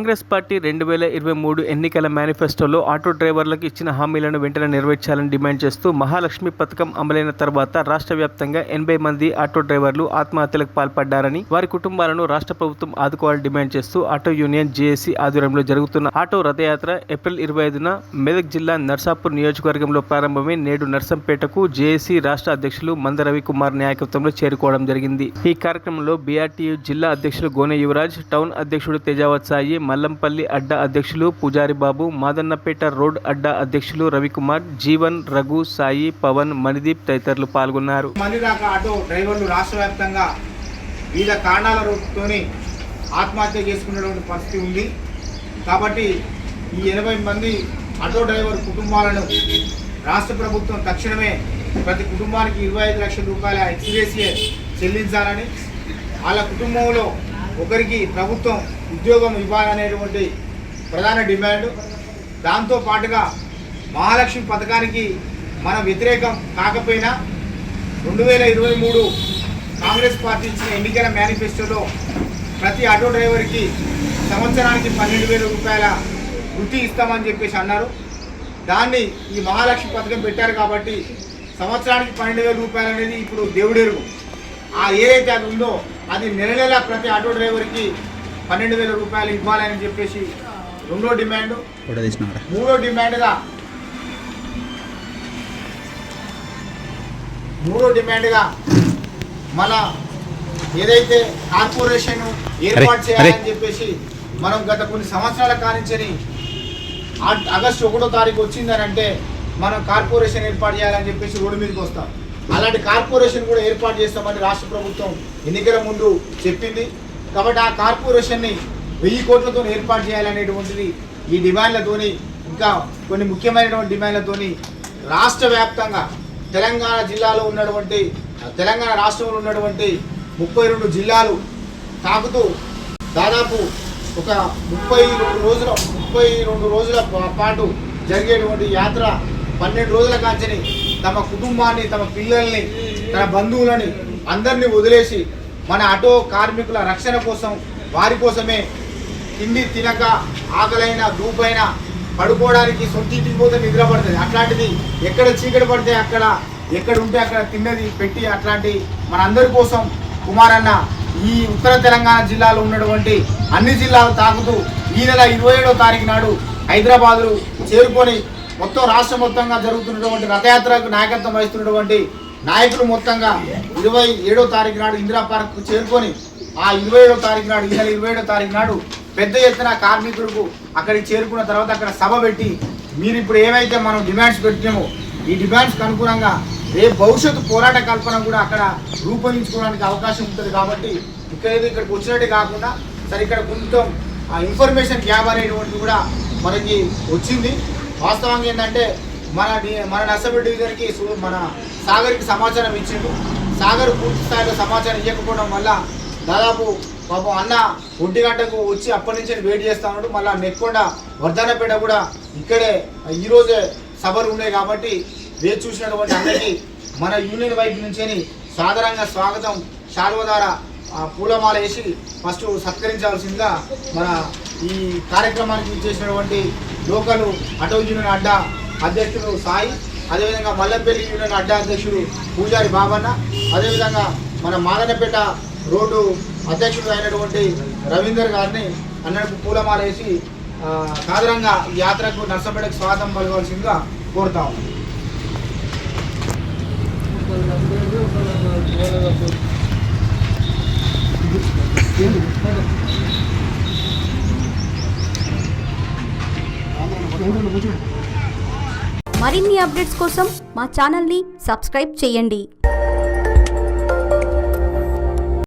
Congress party 2023 ఎన్నికల మేనిఫెస్టోలో auto డ్రైవర్లకు ఇచ్చిన హామీలను వెంటనే నెరవేర్చాలని డిమాండ్ చేస్తూ మహాలక్ష్మి పథకం అమలైన తర్వాత రాష్ట్ర వ్యాప్తంగా 80 మంది ఆటో డ్రైవర్లు ఆత్మహత్యలకు పాల్పడ్డారని, వారి కుటుంబాలను రాష్ట్ర ప్రభుత్వం ఆదుకోవాలని డిమాండ్ చేస్తూ ఆటో యూనియన్ జేఏసీ ఆధ్వర్యంలో జరుగుతున్న ఆటో రథయాత్ర ఏప్రిల్ 25న మెదక్ జిల్లా నర్సాపూర్ నియోజకవర్గంలో ప్రారంభమై నేడు నర్సంపేటకు జేఏసీ రాష్ట్ర అధ్యక్షులు మంద రవికుమార్ నాయకత్వంలో చేరుకోవడం జరిగింది. ఈ కార్యక్రమంలో బీఆర్టీయూ జిల్లా అధ్యక్షులు గోనె యువరాజ్, టౌన్ అధ్యక్షుడు తేజావత్ సాయి, మల్లంపల్లి అడ్డా అధ్యక్షులు పూజారి బాబు, మాదన్నపేట రోడ్ అడ్డా అధ్యక్షులు రవికుమార్, జీవన్, రఘు, సాయి, పవన్, మణిదీప్ తదితరులు పాల్గొన్నారు. మంది దాకా ఆటో డ్రైవర్లు రాష్ట్ర వ్యాప్తంగా వివిధ కారణాలతో ఆత్మహత్య చేసుకునేటువంటి పరిస్థితి ఉంది. కాబట్టి ఈ 80 మంది ఆటో డ్రైవర్ కుటుంబాలను రాష్ట్ర ప్రభుత్వం తక్షణమే ప్రతి కుటుంబానికి 25 లక్షల రూపాయల ఎక్స్గ్రేషియే చెల్లించాలని, వాళ్ళ కుటుంబంలో ఒకరికి ప్రభుత్వం ఉద్యోగం ఇవ్వాలనేటువంటి ప్రధాన డిమాండ్. దాంతో పాటుగా మహాలక్ష్మి పథకానికి మనం వ్యతిరేకం కాకపోయినా 2023 కాంగ్రెస్ పార్టీ ఇచ్చిన ఎన్నికల మేనిఫెస్టోలో ప్రతి ఆటో డ్రైవర్కి సంవత్సరానికి 12,000 రూపాయల వృత్తి ఇస్తామని చెప్పేసి అన్నారు. దాన్ని ఈ మహాలక్ష్మి పథకం పెట్టారు కాబట్టి సంవత్సరానికి 12,000 రూపాయలు అనేది ఇప్పుడు దేవుడెరుగు. ఏదైతే అది ఉందో అది నెల ప్రతి ఆటో డ్రైవర్కి 12,000 రూపాయలు ఇవ్వాలని చెప్పేసి రెండో డిమాండ్. మూడో డిమాండ్గా మన ఏదైతే కార్పొరేషన్ ఏర్పాటు చేయాలని చెప్పేసి మనం గత కొన్ని సంవత్సరాల కానించని ఆగస్టు 1వ తారీఖు వచ్చిందని అంటే మనం కార్పొరేషన్ ఏర్పాటు చేయాలని చెప్పేసి రోడ్డు మీదకి వస్తాం. అలాంటి కార్పొరేషన్ కూడా ఏర్పాటు చేస్తామని రాష్ట్ర ప్రభుత్వం ఎన్నికల ముందు చెప్పింది. కాబట్టి ఆ కార్పొరేషన్ని 1000 కోట్లతో ఏర్పాటు చేయాలనేటువంటిది ఈ డిమాండ్లతోని, ఇంకా కొన్ని ముఖ్యమైనటువంటి డిమాండ్లతోని రాష్ట్ర వ్యాప్తంగా తెలంగాణ రాష్ట్రంలో ఉన్నటువంటి 32 జిల్లాలు తాకుతూ దాదాపు ఒక 32 రోజుల పాటు జరిగేటువంటి యాత్ర 12 రోజుల కాంచని తమ కుటుంబాన్ని, తమ పిల్లల్ని, తన బంధువులని అందరినీ వదిలేసి మన ఆటో కార్మికుల రక్షణ కోసం, వారి కోసమే తిండి తినక ఆకలైన దూపైన పడుకోవడానికి సొంతింటికి పోతే నిద్ర పడుతుంది. అట్లాంటిది ఎక్కడ చీకటి పడితే అక్కడ, ఎక్కడ ఉంటే అక్కడ తిన్నది పెట్టి అట్లాంటి మనందరి కోసం కుమారన్న ఈ ఉత్తర తెలంగాణ జిల్లాలో ఉన్నటువంటి అన్ని జిల్లాలు తాకుతూ ఈ నెల 27వ తారీఖు నాడు హైదరాబాదు చేరుకొని మొత్తం రాష్ట్రం మొత్తంగా జరుగుతున్నటువంటి రథయాత్రకు నాయకత్వం వహిస్తున్నటువంటి నాయకులు మొత్తంగా 27వ తారీఖు నాడు ఇందిరా పార్క్ చేరుకొని ఆ 27వ తారీఖు నాడు, ఈ నెల 27వ తారీఖు నాడు పెద్ద ఎత్తున కార్మికులకు అక్కడికి చేరుకున్న తర్వాత అక్కడ సభ పెట్టి మీరు ఇప్పుడు ఏవైతే మనం డిమాండ్స్ పెట్టినామో ఈ డిమాండ్స్కి అనుగుణంగా రేపు భవిష్యత్తు పోరాట కల్పన కూడా అక్కడ రూపొందించుకోవడానికి అవకాశం ఉంటుంది. కాబట్టి ఇక్కడికి వచ్చినట్టు కాకుండా సరే ఇక్కడ కొంచెం ఇన్ఫర్మేషన్ గ్యాప్ అనేటువంటిది కూడా మనకి వచ్చింది. వాస్తవంగా ఏంటంటే మన నర్సంపేట డివిజన్కి మన సాగర్కి సమాచారం ఇచ్చిండు. సాగర్ పూర్తి స్థాయిలో సమాచారం ఇవ్వకపోవడం వల్ల దాదాపు పాపం అన్న 1 గంటకు వచ్చి అప్పటి నుంచి వెయిట్ చేస్తా ఉన్నాడు. మళ్ళీ నెక్కొండ వర్ధనపేట కూడా ఇక్కడే ఈరోజే సభలు ఉన్నాయి. కాబట్టి వేచి చూసినటువంటి అందరికీ మన యూనియన్ వైపు నుంచి సాధారణంగా స్వాగతం శాలువ ద్వారా పూలమాల వేసి ఫస్ట్ సత్కరించాల్సిందిగా మన ఈ కార్యక్రమానికి చేసినటువంటి లోకల్ ఆటో యూనియన్ అడ్డా అధ్యక్షుడు సాయి, అదేవిధంగా మల్లంపల్లి యూనియన్ అడ్డా అధ్యక్షుడు పూజారి బాబన్న, అదేవిధంగా మన మాదన్నపేట రోడ్డు అధ్యక్షుడు అయినటువంటి రవీందర్ గారిని అన్నకు పూలమాల వేసి సాధారణంగా ఈ యాత్రకు నర్సంపేటకు స్వాగతం పలకవలసిందిగా కోరుతా ఉన్నాం. మరిన్ని అప్డేట్స్ కోసం మా ఛానల్ని సబ్స్క్రైబ్ చేయండి.